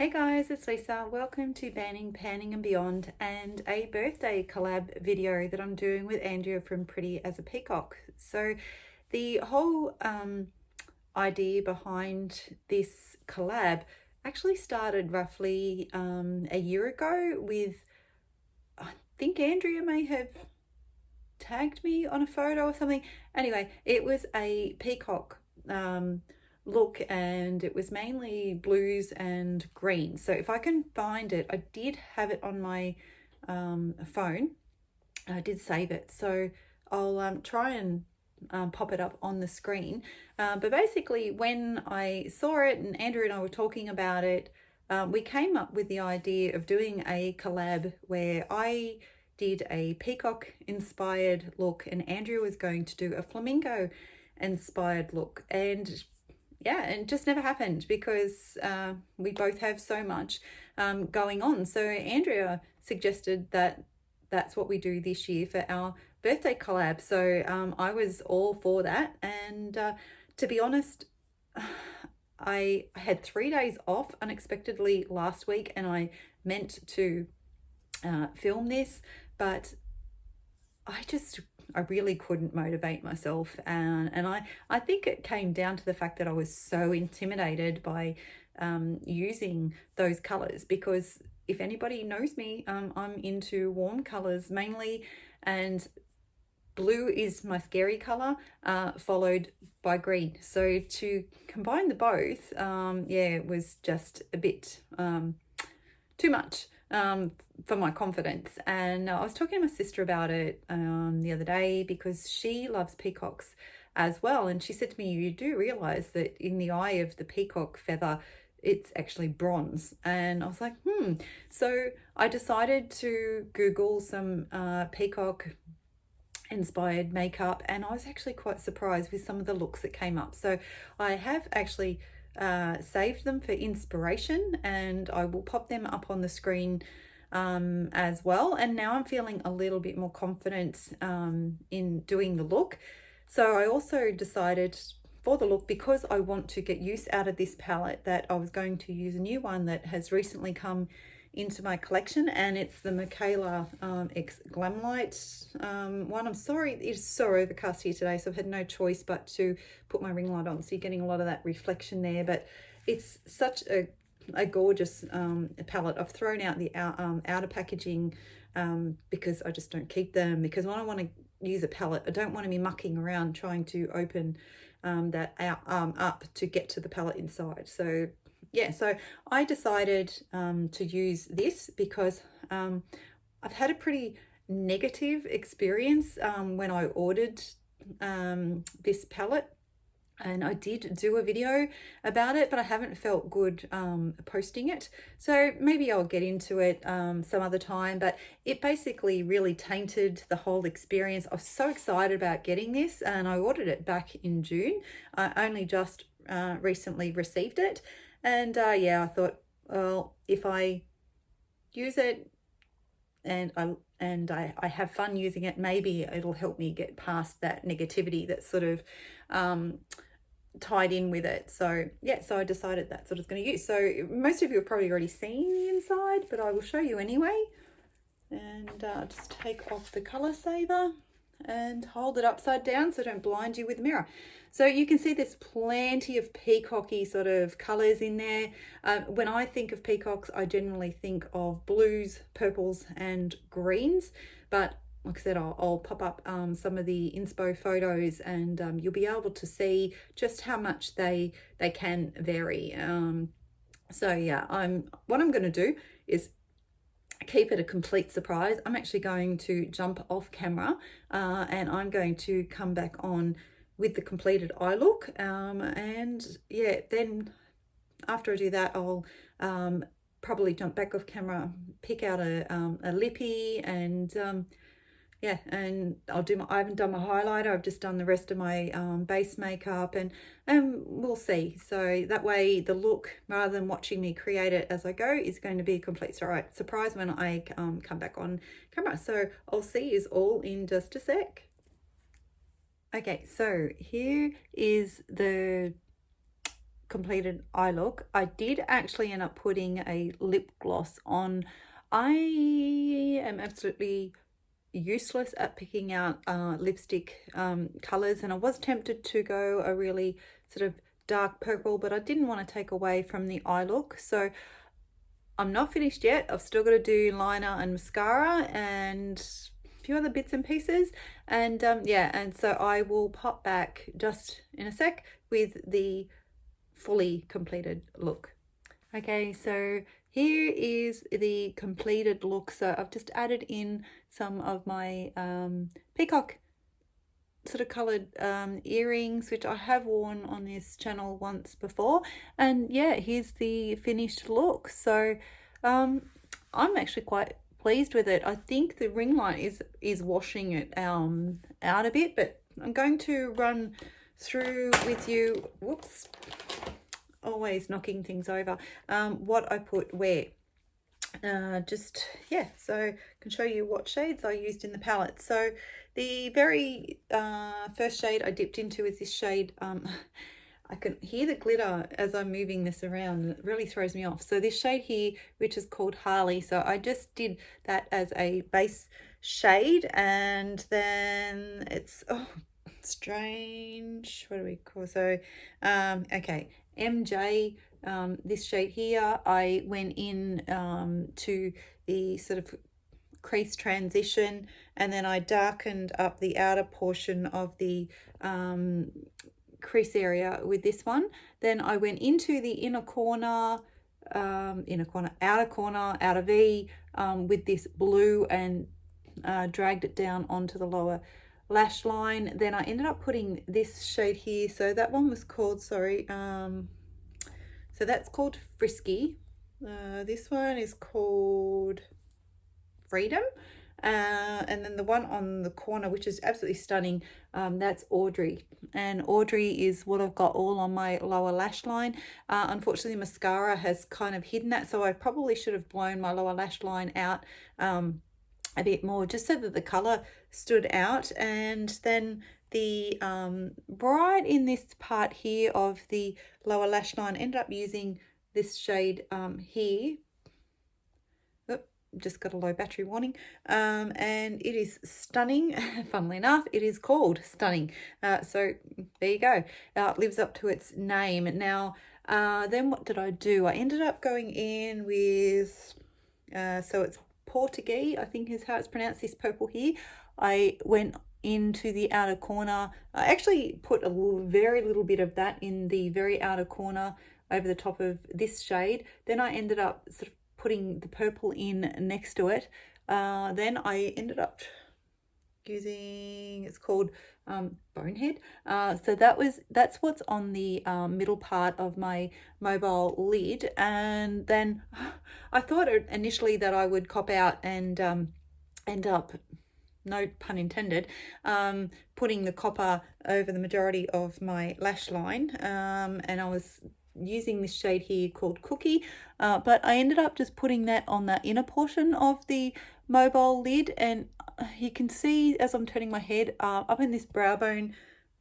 Hey guys, it's Lisa. Welcome to Banning, Panning and Beyond and a birthday collab video that I'm doing with Andrea from Pretty as a Peacock. So the whole idea behind this collab actually started roughly a year ago with, I think Andrea may have tagged me on a photo or something. Anyway, it was a peacock look, and it was mainly blues and greens. So if I can find it, I did have it on my phone. I did save it, so I'll try and pop it up on the screen. But basically, when I saw it and Andrew and I were talking about it, we came up with the idea of doing a collab where I did a peacock inspired look and Andrew was going to do a flamingo inspired look. And yeah, and it just never happened because we both have so much going on. So Andrea suggested that that's what we do this year for our birthday collab. So I was all for that. And to be honest, I had 3 days off unexpectedly last week and I meant to film this, but I really couldn't motivate myself, and I think it came down to the fact that I was so intimidated by using those colors, because if anybody knows me, I'm into warm colors mainly, and blue is my scary color, followed by green. So to combine the both, yeah, it was just a bit too much for my confidence. And I was talking to my sister about it the other day because she loves peacocks as well. And she said to me, you do realize that in the eye of the peacock feather, it's actually bronze. And I was like, So I decided to Google some peacock inspired makeup, and I was actually quite surprised with some of the looks that came up. So I have actually saved them for inspiration, and I will pop them up on the screen as well. And now I'm feeling a little bit more confident in doing the look. So I also decided for the look, because I want to get use out of this palette, that I was going to use a new one that has recently come into my collection, and it's the Michaela X Glamlight one. I'm sorry, it's so overcast here today, so I've had no choice but to put my ring light on, so you're getting a lot of that reflection there, but it's such a gorgeous palette. I've thrown out the outer packaging because I just don't keep them, because when I want to use a palette, I don't want to be mucking around trying to open that up to get to the palette inside. So yeah, so I decided to use this because I've had a pretty negative experience when I ordered this palette, and I did do a video about it, but I haven't felt good posting it. So maybe I'll get into it some other time, but it basically really tainted the whole experience. I was so excited about getting this, and I ordered it back in June. I only just recently received it. And yeah, I thought, well, if I use it and I have fun using it, maybe it'll help me get past that negativity that's sort of tied in with it. So yeah, so I decided that's what I was going to use. So most of you have probably already seen the inside, but I will show you anyway. And just take off the color saver and hold it upside down so I don't blind you with the mirror. So you can see there's plenty of peacocky sort of colors in there. When I think of peacocks, I generally think of blues, purples and greens, but like I said, I'll pop up some of the inspo photos, and you'll be able to see just how much they can vary. So yeah, what I'm going to do is keep it a complete surprise. I'm actually going to jump off camera and I'm going to come back on with the completed eye look, and yeah, then after I do that, I'll probably jump back off camera, pick out a lippy, and yeah, and I haven't done my highlighter, I've just done the rest of my base makeup, and we'll see. So that way the look, rather than watching me create it as I go, is going to be a complete surprise when I come back on camera. So I'll see you all in just a sec. Okay, so here is the completed eye look, I did actually end up putting a lip gloss on. I am absolutely useless at picking out lipstick colors, and I was tempted to go a really sort of dark purple, but I didn't want to take away from the eye look. So I'm not finished yet. I've still got to do liner and mascara and a few other bits and pieces, and yeah, and so I will pop back just in a sec with the fully completed look. Okay, so here is the completed look. So I've just added in some of my peacock sort of coloured earrings, which I have worn on this channel once before, and yeah, here's the finished look. So I'm actually quite pleased with it. I think the ring light is washing it out a bit, but I'm going to run through with you, whoops, always knocking things over, what I put where. Just, yeah, so I can show you what shades I used in the palette. So the very first shade I dipped into is this shade, I can hear the glitter as I'm moving this around, and it really throws me off. So this shade here, which is called Harley, so I just did that as a base shade, and then it's, oh, strange, what do we call, so okay, MJ, this shade here, I went in to the sort of crease transition, and then I darkened up the outer portion of the crease area with this one. Then I went into the outer corner, outer V, with this blue, and dragged it down onto the lower lash line. Then I ended up putting this shade here. So that one was called, sorry, so that's called Frisky. This one is called Freedom. And then the one on the corner, which is absolutely stunning, that's Audrey. And Audrey is what I've got all on my lower lash line. Unfortunately, mascara has kind of hidden that, so I probably should have blown my lower lash line out a bit more, just so that the color stood out. And then the right in this part here of the lower lash line, ended up using this shade here. Just got a low battery warning, and it is stunning. Funnily enough, it is called Stunning, so there you go. It lives up to its name. Now then what did I do? I ended up going in with so it's Portuguese, I think is how it's pronounced, this purple here. I went into the outer corner. I actually put a very little bit of that in the very outer corner over the top of this shade. Then I ended up sort of putting the purple in next to it. Then I ended up using, it's called Bonehead. So that's what's on the middle part of my mobile lid. And then I thought initially that I would cop out and end up, no pun intended, putting the copper over the majority of my lash line, and I was using this shade here called Cookie, but I ended up just putting that on the inner portion of the mobile lid, and you can see as I'm turning my head up in this brow bone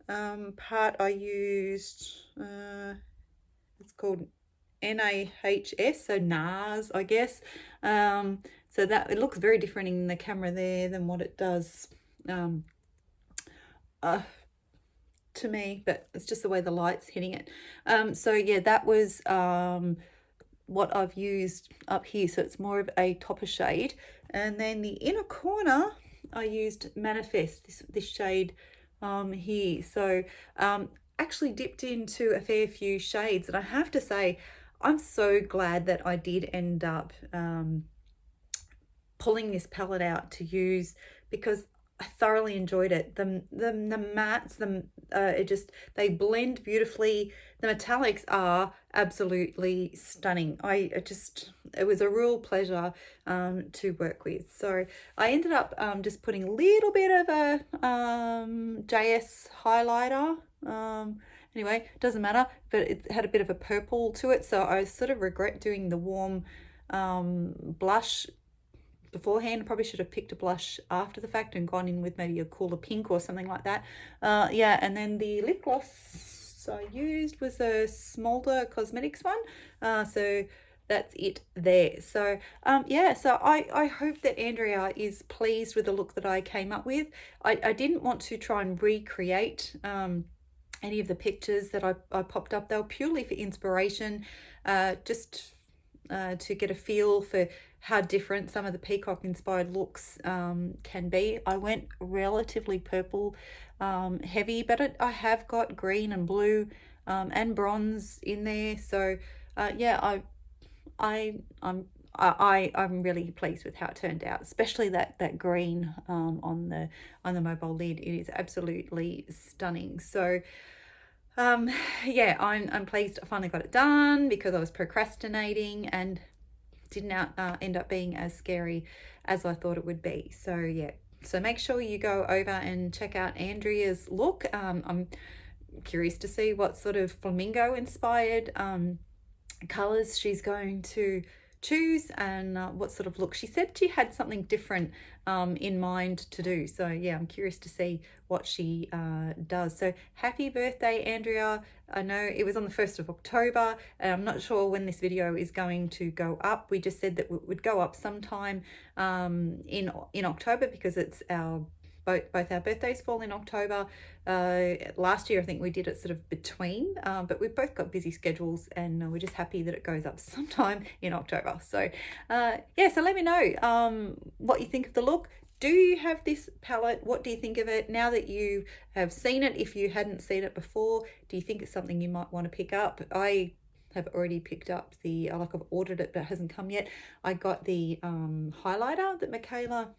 part, I used it's called NAHS, so NARS, I guess. So that it looks very different in the camera there than what it does to me, but it's just the way the light's hitting it. So yeah, that was what I've used up here, so it's more of a topper shade. And then the inner corner, I used Manifest, this shade here. So actually dipped into a fair few shades, and I have to say I'm so glad that I did end up pulling this palette out to use, because I thoroughly enjoyed it. The mattes, they blend beautifully. The metallics are absolutely stunning. It was a real pleasure to work with. So I ended up just putting a little bit of a JS highlighter. Anyway, doesn't matter, but it had a bit of a purple to it, so I sort of regret doing the warm blush beforehand. I probably should have picked a blush after the fact and gone in with maybe a cooler pink or something like that. Yeah, and then the lip gloss, I used was a Smolder Cosmetics one. So that's it there. So yeah, so I hope that Andrea is pleased with the look that I came up with. I didn't want to try and recreate any of the pictures that I popped up. They were purely for inspiration, just to get a feel for how different some of the peacock inspired looks can be. I went relatively purple heavy, but I have got green and blue and bronze in there. So yeah, I'm really pleased with how it turned out, especially that green on the mobile lid. It is absolutely stunning. So yeah, I'm pleased I finally got it done because I was procrastinating and didn't end up being as scary as I thought it would be. So yeah, so make sure you go over and check out Andrea's look. I'm curious to see what sort of flamingo inspired colors she's going to choose and what sort of look. She said she had something different in mind to do. So yeah, I'm curious to see what she does. So happy birthday, Andrea. I know it was on the 1st of October and I'm not sure when this video is going to go up. We just said that it would go up sometime in October because it's our both our birthdays fall in October. Last year I think we did it sort of between, but we've both got busy schedules and we're just happy that it goes up sometime in October. So yeah, so let me know what you think of the look. Do you have this palette? What do you think of it now that you have seen it? If you hadn't seen it before, do you think it's something you might want to pick up? I have already picked up like I've ordered it but it hasn't come yet. I got the highlighter that Michaela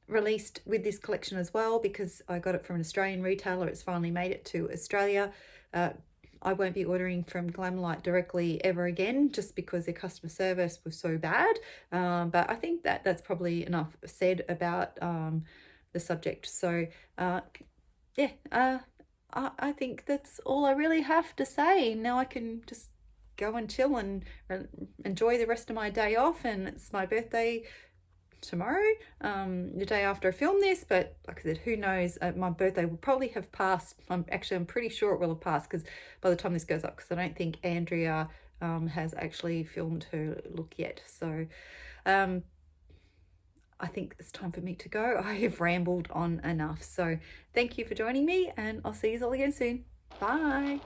released with this collection as well because I got it from an Australian retailer. It's finally made it to Australia. I won't be ordering from Glamlight directly ever again just because their customer service was so bad. But I think that's probably enough said about the subject. So yeah, I think that's all I really have to say. Now I can just go and chill and enjoy the rest of my day off, and it's my birthday tomorrow, the day after I film this, but like I said, who knows, my birthday will probably have passed. I'm pretty sure it will have passed because by the time this goes up, because I don't think Andrea has actually filmed her look yet. So I think it's time for me to go. I have rambled on enough. So thank you for joining me and I'll see you all again soon. Bye.